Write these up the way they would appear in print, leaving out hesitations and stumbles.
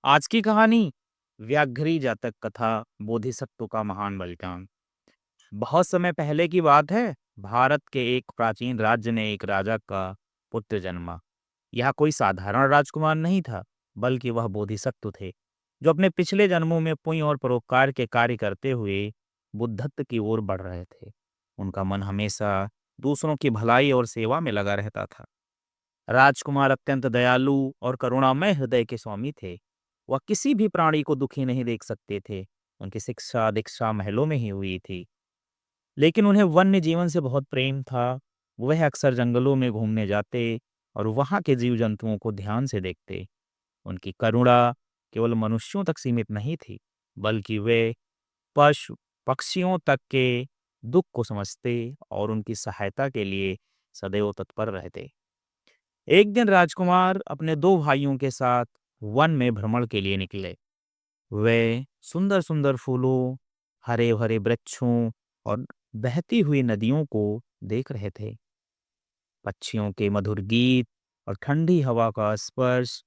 आज की कहानी व्याघ्री जातक कथा बोधिसत्व का महान बलिदान। बहुत समय पहले की बात है। भारत के एक प्राचीन राज्य ने एक राजा का पुत्र जन्मा। यह कोई साधारण राजकुमार नहीं था, बल्कि वह बोधिसत्व थे जो अपने पिछले जन्मों में पुण्य और परोपकार के कार्य करते हुए बुद्धत्व की ओर बढ़ रहे थे। उनका मन हमेशा दूसरों की भलाई और सेवा में लगा रहता था। राजकुमार अत्यंत दयालु और करुणामय हृदय के स्वामी थे। वह किसी भी प्राणी को दुखी नहीं देख सकते थे। उनकी शिक्षा दीक्षा महलों में ही हुई थी, लेकिन उन्हें वन्य जीवन से बहुत प्रेम था। वह अक्सर जंगलों में घूमने जाते और वहां के जीव जंतुओं को ध्यान से देखते। उनकी करुणा केवल मनुष्यों तक सीमित नहीं थी, बल्कि वे पशु पक्षियों तक के दुख को समझते और उनकी सहायता के लिए सदैव तत्पर रहते। एक दिन राजकुमार अपने दो भाइयों के साथ वन में भ्रमण के लिए निकले। वे सुंदर सुंदर फूलों, हरे भरे वृक्षों और बहती हुई नदियों को देख रहे थे। पक्षियों के मधुर गीत और ठंडी हवा का स्पर्श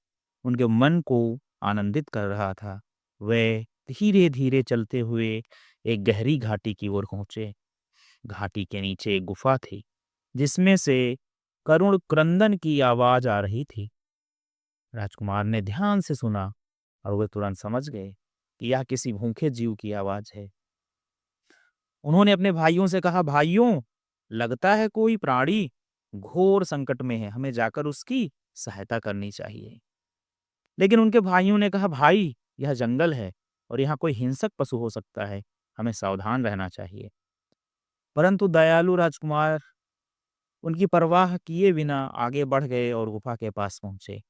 उनके मन को आनंदित कर रहा था। वे धीरे धीरे चलते हुए एक गहरी घाटी की ओर पहुंचे। घाटी के नीचे एक गुफा थी, जिसमें से करुण क्रंदन की आवाज आ रही थी। राजकुमार ने ध्यान से सुना और वे तुरंत समझ गए कि यह किसी भूखे जीव की आवाज है। उन्होंने अपने भाइयों से कहा, भाइयों, लगता है कोई प्राणी घोर संकट में है, हमें जाकर उसकी सहायता करनी चाहिए। लेकिन उनके भाइयों ने कहा, भाई, यह जंगल है और यहाँ कोई हिंसक पशु हो सकता है, हमें सावधान रहना चाहिए। परंतु दयालु राजकुमार उनकी परवाह किए बिना आगे बढ़ गए और गुफा के पास पहुंचे।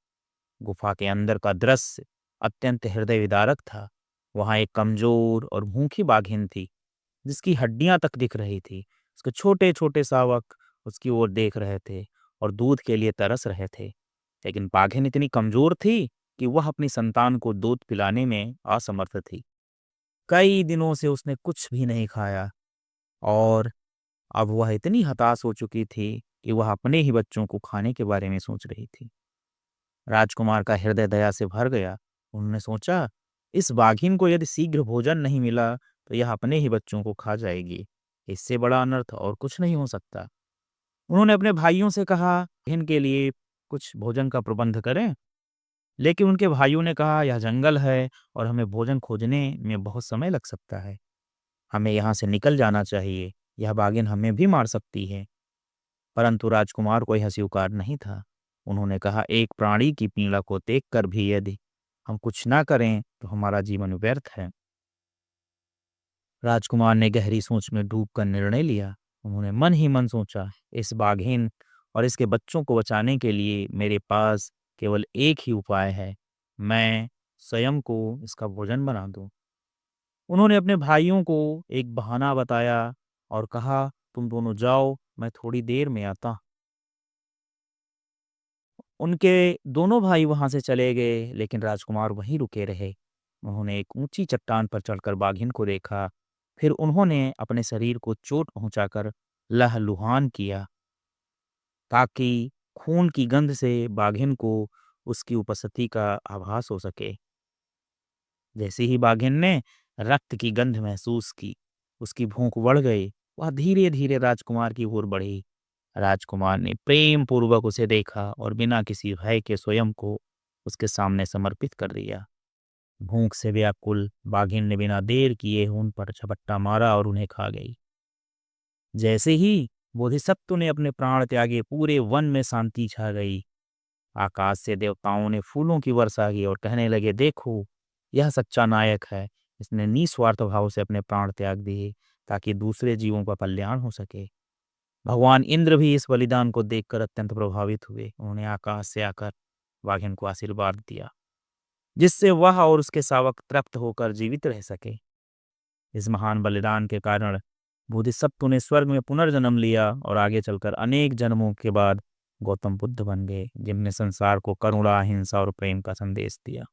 गुफा के अंदर का दृश्य अत्यंत हृदय विदारक था। वहां एक कमजोर और भूखी बाघिन थी, जिसकी हड्डियां तक दिख रही थी। उसके छोटे छोटे शावक उसकी ओर देख रहे थे और दूध के लिए तरस रहे थे। लेकिन बाघिन इतनी कमजोर थी कि वह अपनी संतान को दूध पिलाने में असमर्थ थी। कई दिनों से उसने कुछ भी नहीं खाया और अब वह इतनी हताश हो चुकी थी कि वह अपने ही बच्चों को खाने के बारे में सोच रही थी। राजकुमार का हृदय दया से भर गया। उन्होंने सोचा, इस बाघिन को यदि शीघ्र भोजन नहीं मिला तो यह अपने ही बच्चों को खा जाएगी। इससे बड़ा अनर्थ और कुछ नहीं हो सकता। उन्होंने अपने भाइयों से कहा, इनके लिए कुछ भोजन का प्रबंध करें। लेकिन उनके भाइयों ने कहा, यह जंगल है और हमें भोजन खोजने में बहुत समय लग सकता है। हमें यहाँ से निकल जाना चाहिए। यह बाघिन हमें भी मार सकती है। परंतु राजकुमार को यह स्वीकार नहीं था। उन्होंने कहा, एक प्राणी की पीड़ा को देखकर भी यदि हम कुछ ना करें तो हमारा जीवन व्यर्थ है। राजकुमार ने गहरी सोच में डूबकर निर्णय लिया। उन्होंने मन ही मन सोचा, इस बाघिन और इसके बच्चों को बचाने के लिए मेरे पास केवल एक ही उपाय है। मैं स्वयं को इसका भोजन बना दूं। उन्होंने अपने भाइयों को एक बहाना बताया और कहा, तुम दोनों जाओ, मैं थोड़ी देर में आता। उनके दोनों भाई वहां से चले गए, लेकिन राजकुमार वहीं रुके रहे। उन्होंने एक ऊंची चट्टान पर चढ़कर बाघिन को देखा। फिर उन्होंने अपने शरीर को चोट पहुंचाकर लहलुहान किया, ताकि खून की गंध से बाघिन को उसकी उपस्थिति का आभास हो सके। जैसे ही बाघिन ने रक्त की गंध महसूस की, उसकी भूख बढ़ गई। वह धीरे धीरे राजकुमार की ओर बढ़ी। राजकुमार ने प्रेम पूर्वक उसे देखा और बिना किसी भय के स्वयं को उसके सामने समर्पित कर दिया। भूख से व्याकुल बाघिन ने बिना देर किए उन पर झपट्टा मारा और उन्हें खा गई। जैसे ही बोधिसत्व ने अपने प्राण त्यागे, पूरे वन में शांति छा गई। आकाश से देवताओं ने फूलों की वर्षा की और कहने लगे, देखो, यह सच्चा नायक है। इसने निस्वार्थ भाव से अपने प्राण त्याग दिए ताकि दूसरे जीवों का कल्याण हो सके। भगवान इंद्र भी इस बलिदान को देखकर अत्यंत प्रभावित हुए। उन्होंने आकाश से आकर बाघिन को आशीर्वाद दिया, जिससे वह और उसके शावक तृप्त होकर जीवित रह सके। इस महान बलिदान के कारण बोधिसत्व ने स्वर्ग में पुनर्जन्म लिया और आगे चलकर अनेक जन्मों के बाद गौतम बुद्ध बन गए, जिनने संसार को करुणा, अहिंसा और प्रेम का संदेश दिया।